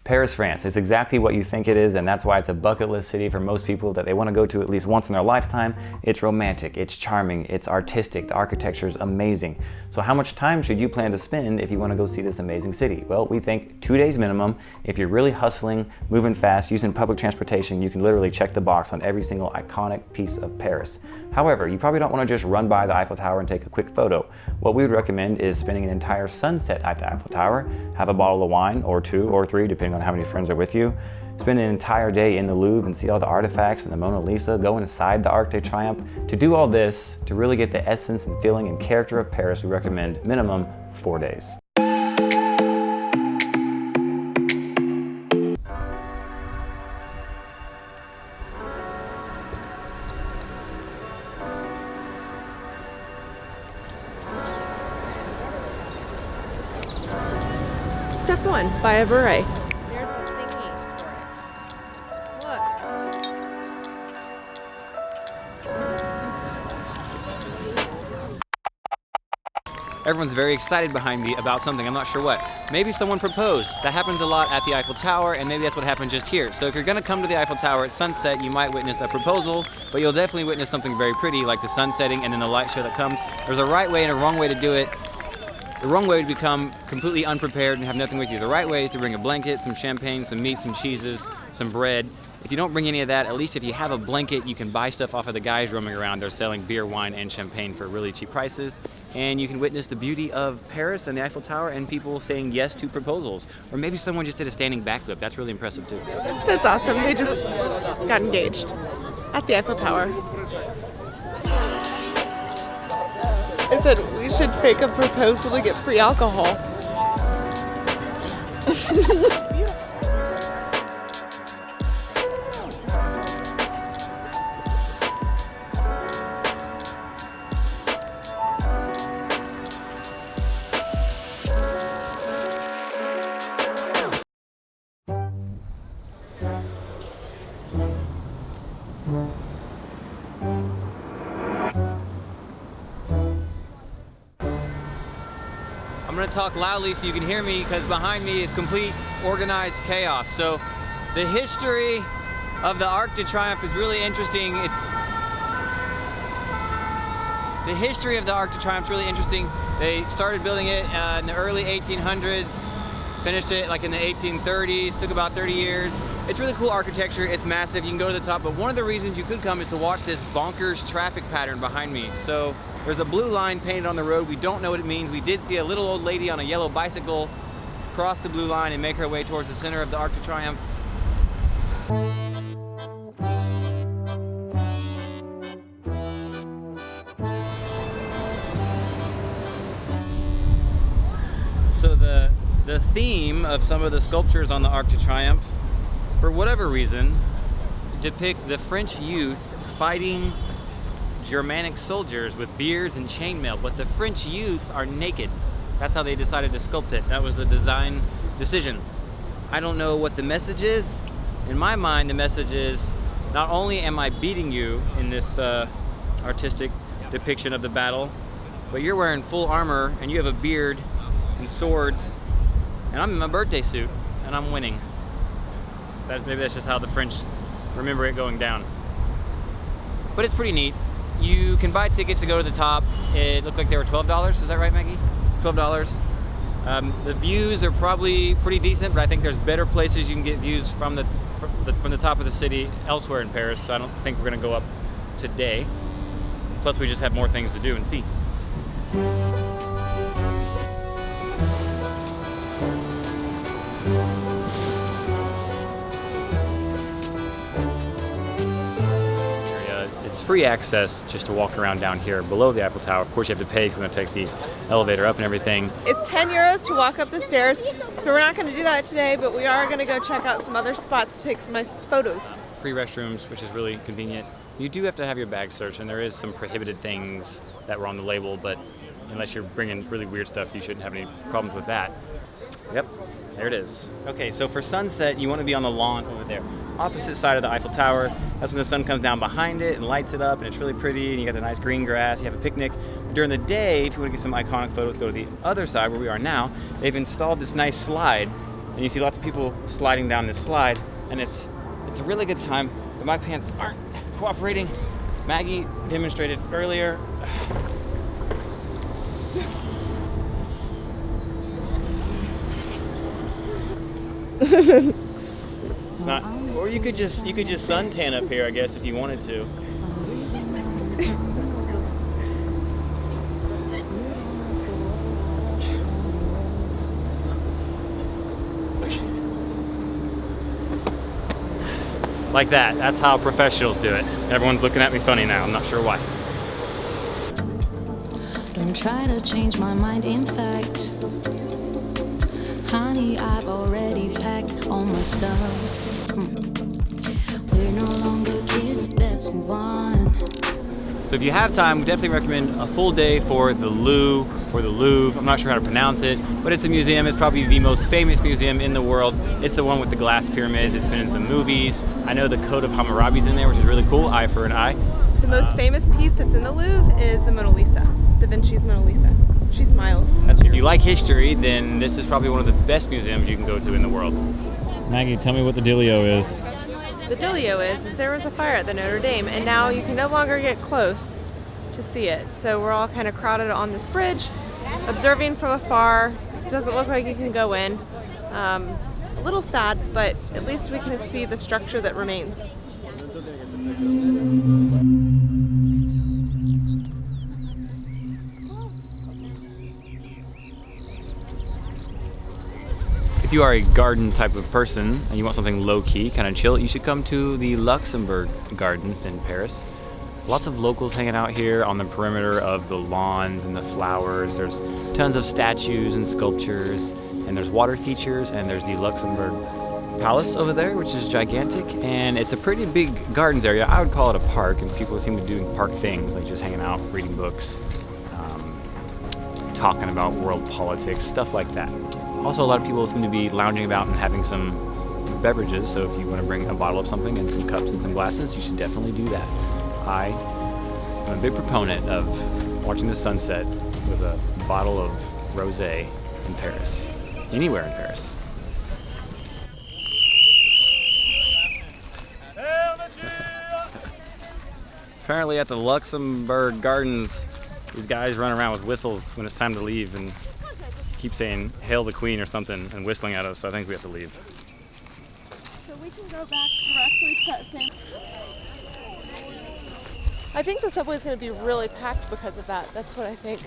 Paris, France. It's exactly what you think it is, and that's why it's a bucket list city for most people that they want to go to at least once in their lifetime. It's romantic, it's charming, it's artistic, the architecture is amazing. So how much time should you plan to spend if you want to go see this amazing city? Well, we think 2 days minimum. If you're really hustling, moving fast, using public transportation, you can literally check the box on every single iconic piece of Paris. However, you probably don't want to just run by the Eiffel Tower and take a quick photo. What we would recommend is spending an entire sunset at the Eiffel Tower, have a bottle of wine, or 2 or 3, depending on how many friends are with you. Spend an entire day in the Louvre and see all the artifacts and the Mona Lisa, go inside the Arc de Triomphe. To do all this, to really get the essence and feeling and character of Paris, we recommend minimum 4 days. Step 1, buy a beret. There's a thingy for it. Look. Everyone's very excited behind me about something, I'm not sure what. Maybe someone proposed. That happens a lot at the Eiffel Tower, and maybe that's what happened just here. So if you're gonna come to the Eiffel Tower at sunset, you might witness a proposal, but you'll definitely witness something very pretty, like the sun setting and then the light show that comes. There's a right way and a wrong way to do it. The wrong way would become completely unprepared and have nothing with you. The right way is to bring a blanket, some champagne, some meat, some cheeses, some bread. If you don't bring any of that, at least if you have a blanket, you can buy stuff off of the guys roaming around. They're selling beer, wine, and champagne for really cheap prices. And you can witness the beauty of Paris and the Eiffel Tower and people saying yes to proposals. Or maybe someone just did a standing backflip. That's really impressive too. That's awesome. They just got engaged at the Eiffel Tower. I said we should fake a proposal to get free alcohol. I'm gonna talk loudly so you can hear me because behind me is complete organized chaos. So the history of the Arc de Triomphe is really interesting. The history of the Arc de Triomphe is really interesting. They started building it in the early 1800s, finished it like in the 1830s, took about 30 years. It's really cool architecture, it's massive, you can go to the top, but one of the reasons you could come is to watch this bonkers traffic pattern behind me. So there's a blue line painted on the road, we don't know what it means. We did see a little old lady on a yellow bicycle cross the blue line and make her way towards the center of the Arc de Triomphe. So the theme of some of the sculptures on the Arc de Triomphe, for whatever reason, depict the French youth fighting Germanic soldiers with beards and chainmail, but the French youth are naked. That's how they decided to sculpt it. That was the design decision. I don't know what the message is. In my mind, the message is, not only am I beating you in this artistic depiction of the battle, but you're wearing full armor and you have a beard and swords, and I'm in my birthday suit, and I'm winning. Maybe that's just how the French remember it going down. But it's pretty neat. You can buy tickets to go to the top. It looked like they were $12. Is that right, Maggie? $12. The views are probably pretty decent, but I think there's better places you can get views from the top of the city elsewhere in Paris. So I don't think we're gonna go up today. Plus, we just have more things to do and see. Free access just to walk around down here below the Eiffel Tower. Of course, you have to pay if you're going to take the elevator up and everything. It's 10 euros to walk up the stairs, so we're not going to do that today, but we are going to go check out some other spots to take some nice photos. Free restrooms, which is really convenient. You do have to have your bag searched, and there is some prohibited things that were on the label, but unless you're bringing really weird stuff, you shouldn't have any problems with that. Yep, there it is. Okay, so for sunset, you want to be on the lawn over there. Opposite side of the Eiffel Tower. That's when the sun comes down behind it and lights it up, and it's really pretty, and you got the nice green grass, you have a picnic. During the day, if you want to get some iconic photos, go to the other side where we are now. They've installed this nice slide and you see lots of people sliding down this slide, and it's a really good time, but my pants aren't cooperating. Maggie demonstrated earlier. It's not, or you could just suntan up here, I guess, if you wanted to. Like that. That's how professionals do it. Everyone's looking at me funny now. I'm not sure why. Don't try to change my mind, in fact. Honey, I've already packed all my stuff. We're no longer kids, let's move on. So if you have time, we definitely recommend a full day for the Louvre or the Louvre. I'm not sure how to pronounce it, but it's a museum. It's probably the most famous museum in the world. It's the one with the glass pyramids. It's been in some movies. I know the Code of Hammurabi's in there, which is really cool, eye for an eye. The most famous piece that's in the Louvre is the Mona Lisa, Da Vinci's Mona Lisa. She smiles. If you like history, then this is probably one of the best museums you can go to in the world. Maggie, tell me what the dealio is. The dealio is there was a fire at the Notre Dame, and now you can no longer get close to see it. So we're all kind of crowded on this bridge, observing from afar. It doesn't look like you can go in. A little sad, but at least we can see the structure that remains. If you are a garden type of person and you want something low-key, kind of chill, you should come to the Luxembourg Gardens in Paris. Lots of locals hanging out here on the perimeter of the lawns and the flowers. There's tons of statues and sculptures, and there's water features, and there's the Luxembourg Palace over there, which is gigantic, and it's a pretty big gardens area. I would call it a park, and people seem to be doing park things, like just hanging out, reading books, talking about world politics, stuff like that. Also, a lot of people seem to be lounging about and having some beverages, so if you want to bring a bottle of something and some cups and some glasses, you should definitely do that. I am a big proponent of watching the sunset with a bottle of rosé in Paris, anywhere in Paris. Apparently at the Luxembourg Gardens, these guys run around with whistles when it's time to leave and keep saying "Hail the Queen" or something and whistling at us, so I think we have to leave. So we can go back directly to that same... I think the subway is going to be really packed because of that. That's what I think.